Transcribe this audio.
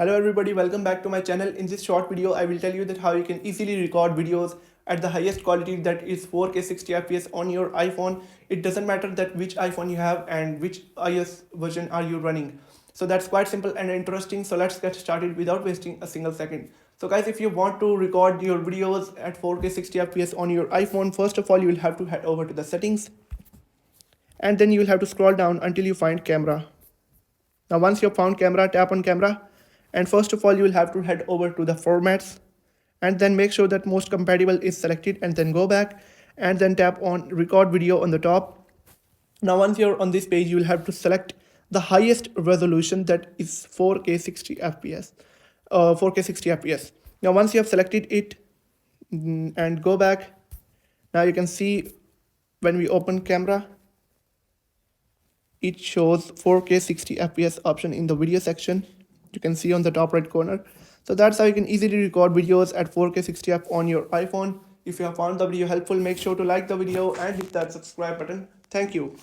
Hello everybody, welcome back to my channel. In this short video, I will tell you that how you can easily record videos at the highest quality, that is 4K 60 FPS on your iPhone. It doesn't matter that which iPhone you have and which iOS version are you running. So that's quite simple and interesting. So let's get started without wasting a single second. So guys, if you want to record your videos at 4K 60 FPS on your iPhone, first of all you will have to head over to the settings, and then you will have to scroll down until you find camera. Now once you have found camera, tap on camera, and first of all you will have to head over to the formats, and then make sure that most compatible is selected, and then go back and then tap on record video on the top. Now once you're on this page, you will have to select the highest resolution, that is 4K 60 FPS. 4K 60 FPS. Now once you have selected it, and go back, now you can see when we open camera, it shows 4K 60 FPS option in the video section. You can see on the top right corner. So that's how you can easily record videos at 4K 60 FPS on your iPhone. If you have found the video helpful, make sure to like the video and hit that subscribe button. Thank you.